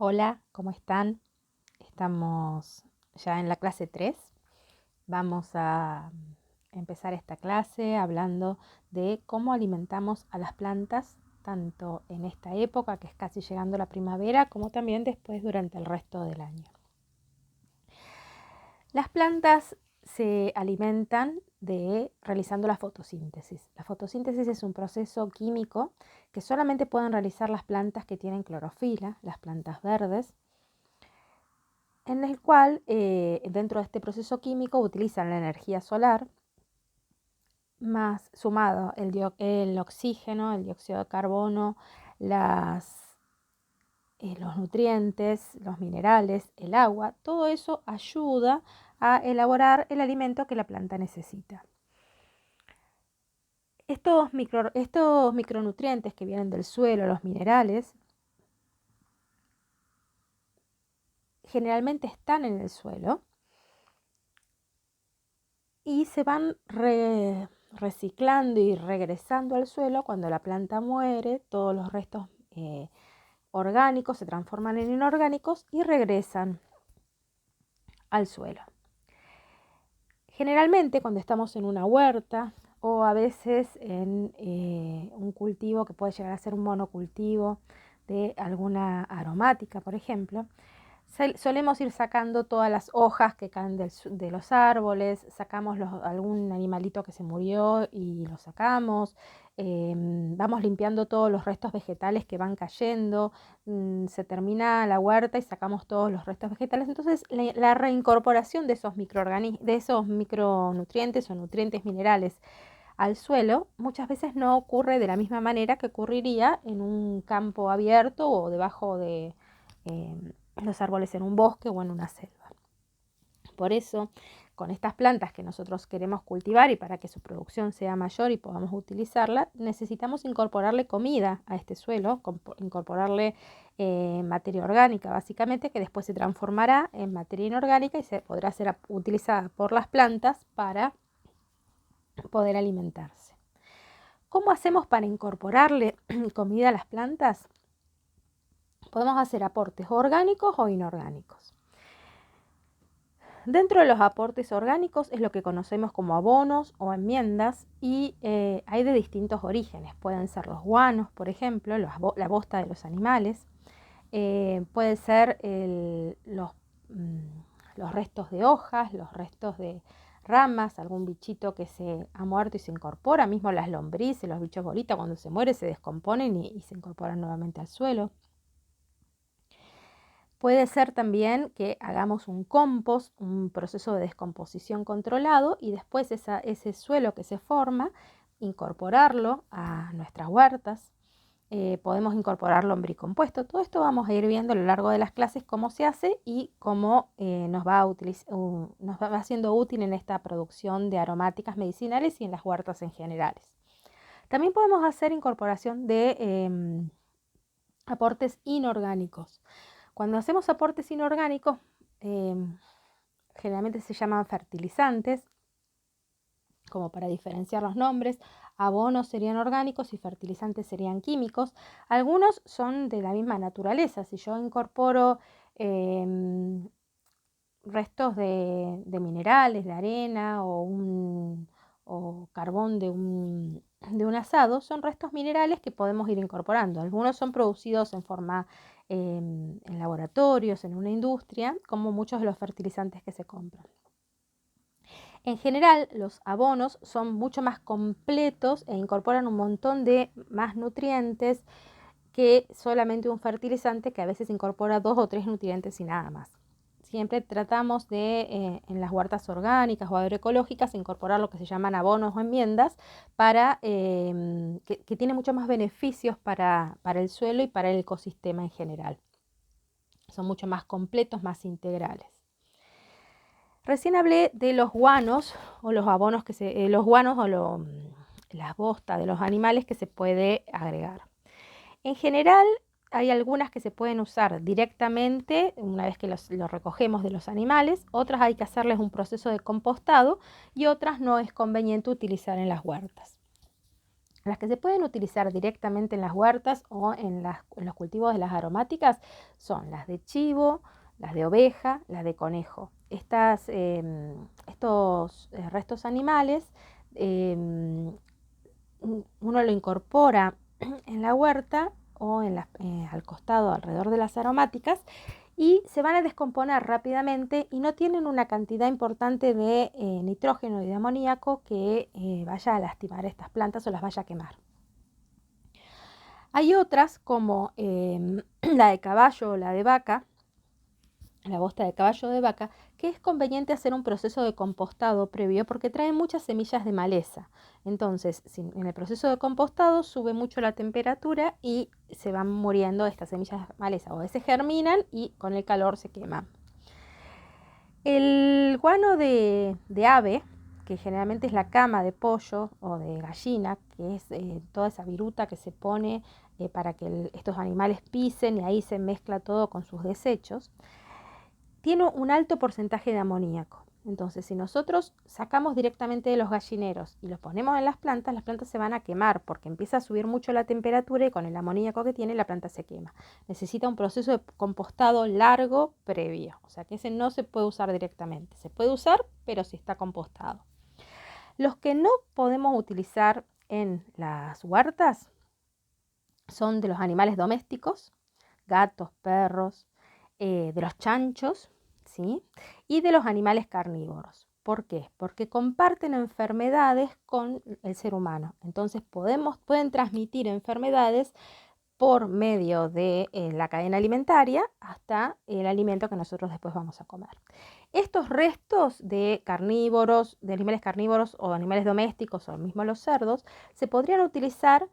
Hola, ¿cómo están? Estamos ya en la clase 3. Vamos a empezar esta clase hablando de cómo alimentamos a las plantas, tanto en esta época que es casi llegando la primavera, como también después durante el resto del año. Las plantas se alimentan realizando la fotosíntesis. La fotosíntesis es un proceso químico que solamente pueden realizar las plantas que tienen clorofila, las plantas verdes, en el cual dentro de este proceso químico utilizan la energía solar más sumado el oxígeno, el dióxido de carbono, los nutrientes, los minerales, el agua. Todo eso ayuda a elaborar el alimento que la planta necesita. Estos micronutrientes que vienen del suelo, los minerales, generalmente están en el suelo y se van reciclando y regresando al suelo cuando la planta muere. Todos los restos orgánicos se transforman en inorgánicos y regresan al suelo. Generalmente cuando estamos en una huerta o a veces en un cultivo que puede llegar a ser un monocultivo de alguna aromática, por ejemplo, solemos ir sacando todas las hojas que caen de los árboles, sacamos algún animalito que se murió y lo sacamos, vamos limpiando todos los restos vegetales que van cayendo, se termina la huerta y sacamos todos los restos vegetales. Entonces la reincorporación de esos micronutrientes o nutrientes minerales al suelo muchas veces no ocurre de la misma manera que ocurriría en un campo abierto o debajo de los árboles en un bosque o en una selva. Por eso, con estas plantas que nosotros queremos cultivar y para que su producción sea mayor y podamos utilizarla, necesitamos incorporarle comida a este suelo, incorporarle materia orgánica básicamente, que después se transformará en materia inorgánica y se podrá ser utilizada por las plantas para poder alimentarse. ¿Cómo hacemos para incorporarle comida a las plantas? Podemos hacer aportes orgánicos o inorgánicos. Dentro de los aportes orgánicos es lo que conocemos como abonos o enmiendas y hay de distintos orígenes. Pueden ser los guanos, por ejemplo, la bosta de los animales. Puede ser los restos de hojas, los restos de ramas, algún bichito que se ha muerto y se incorpora. Mismo las lombrices, los bichos bolitas, cuando se muere se descomponen y se incorporan nuevamente al suelo. Puede ser también que hagamos un compost, un proceso de descomposición controlado y después ese suelo que se forma, incorporarlo a nuestras huertas. Podemos incorporar lombricompuesto. Todo esto vamos a ir viendo a lo largo de las clases cómo se hace y cómo nos va siendo útil en esta producción de aromáticas medicinales y en las huertas en general. También podemos hacer incorporación de aportes inorgánicos. Cuando hacemos aportes inorgánicos, generalmente se llaman fertilizantes, como para diferenciar los nombres. Abonos serían orgánicos y fertilizantes serían químicos. Algunos son de la misma naturaleza. Si yo incorporo restos de minerales, de arena o carbón de un asado, son restos minerales que podemos ir incorporando. Algunos son producidos en forma en laboratorios, en una industria, como muchos de los fertilizantes que se compran. En general, los abonos son mucho más completos e incorporan un montón de más nutrientes que solamente un fertilizante que a veces incorpora 2 o 3 nutrientes y nada más. Siempre tratamos de, en las huertas orgánicas o agroecológicas, incorporar lo que se llaman abonos o enmiendas que tiene muchos más beneficios para el suelo y para el ecosistema en general. Son mucho más completos, más integrales. Recién hablé de los guanos o los abonos los guanos o las bostas de los animales que se puede agregar. En general hay algunas que se pueden usar directamente una vez que los recogemos de los animales, otras hay que hacerles un proceso de compostado y otras no es conveniente utilizar en las huertas. Las que se pueden utilizar directamente en las huertas o en los cultivos de las aromáticas son las de chivo, las de oveja, las de conejo. Estos restos animales uno lo incorpora en la huerta o al costado, alrededor de las aromáticas, y se van a descomponer rápidamente y no tienen una cantidad importante de nitrógeno y de amoníaco que vaya a lastimar estas plantas o las vaya a quemar. Hay otras como la de caballo o la de vaca, la bosta de caballo de vaca, que es conveniente hacer un proceso de compostado previo porque trae muchas semillas de maleza. Entonces, en el proceso de compostado sube mucho la temperatura y se van muriendo estas semillas de maleza, o a veces germinan y con el calor se queman. El guano de ave, que generalmente es la cama de pollo o de gallina, que es toda esa viruta que se pone para que estos animales pisen y ahí se mezcla todo con sus desechos, tiene un alto porcentaje de amoníaco. Entonces, si nosotros sacamos directamente de los gallineros y los ponemos en las plantas se van a quemar porque empieza a subir mucho la temperatura y con el amoníaco que tiene la planta se quema. Necesita un proceso de compostado largo previo, o sea que ese no se puede usar directamente. Se puede usar, pero si está compostado. Los que no podemos utilizar en las huertas son de los animales domésticos, gatos, perros, de los chanchos, ¿sí? Y de los animales carnívoros. ¿Por qué? Porque comparten enfermedades con el ser humano. Entonces pueden transmitir enfermedades por medio de la cadena alimentaria hasta el alimento que nosotros después vamos a comer. Estos restos de carnívoros, de animales carnívoros o animales domésticos o mismo los cerdos, se podrían utilizar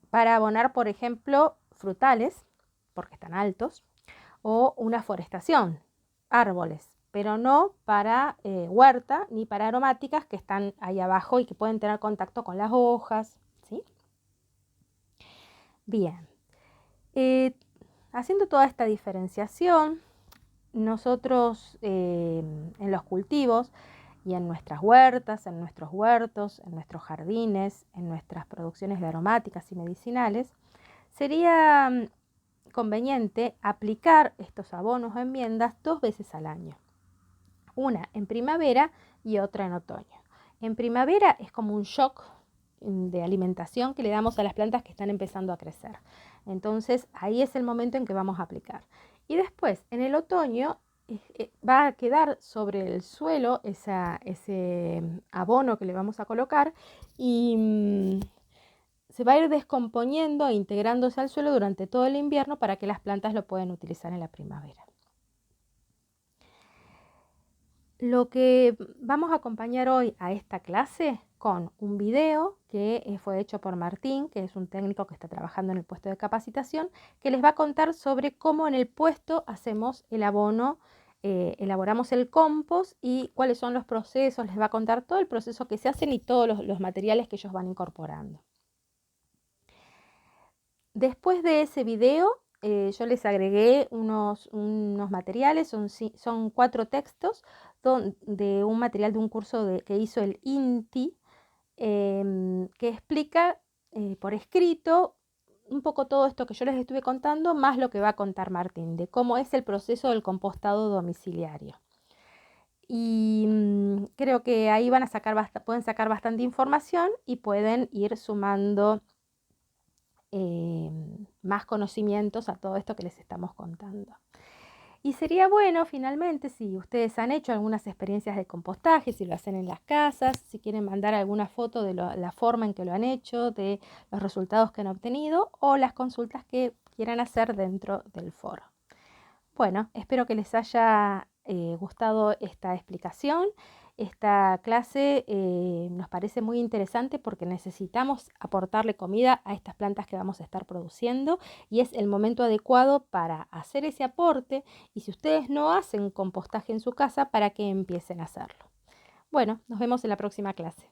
para abonar, por ejemplo, frutales, porque están altos, o una forestación, árboles, pero no para huerta ni para aromáticas que están ahí abajo y que pueden tener contacto con las hojas, ¿sí? Bien, haciendo toda esta diferenciación, nosotros en los cultivos y en nuestras huertas, en nuestros huertos, en nuestros jardines, en nuestras producciones de aromáticas y medicinales, sería conveniente aplicar estos abonos o enmiendas 2 veces al año. Una en primavera y otra en otoño. En primavera es como un shock de alimentación que le damos a las plantas que están empezando a crecer. Entonces ahí es el momento en que vamos a aplicar. Y después en el otoño va a quedar sobre el suelo ese abono que le vamos a colocar y se va a ir descomponiendo e integrándose al suelo durante todo el invierno para que las plantas lo puedan utilizar en la primavera. Lo que vamos a acompañar hoy a esta clase con un video que fue hecho por Martín, que es un técnico que está trabajando en el puesto de capacitación, que les va a contar sobre cómo en el puesto hacemos el abono, elaboramos el compost y cuáles son los procesos. Les va a contar todo el proceso que se hacen y todos los materiales que ellos van incorporando. Después de ese video, yo les agregué unos materiales, son 4 textos de un material de un curso que hizo el INTI, que explica por escrito un poco todo esto que yo les estuve contando, más lo que va a contar Martín, de cómo es el proceso del compostado domiciliario. Y creo que ahí pueden sacar bastante información y pueden ir sumando más conocimientos a todo esto que les estamos contando. Y sería bueno, finalmente, si ustedes han hecho algunas experiencias de compostaje, si lo hacen en las casas, si quieren mandar alguna foto de la forma en que lo han hecho, de los resultados que han obtenido o las consultas que quieran hacer dentro del foro. Bueno, espero que les haya gustado esta explicación. Esta clase nos parece muy interesante porque necesitamos aportarle comida a estas plantas que vamos a estar produciendo y es el momento adecuado para hacer ese aporte y si ustedes no hacen compostaje en su casa, para que empiecen a hacerlo. Bueno, nos vemos en la próxima clase.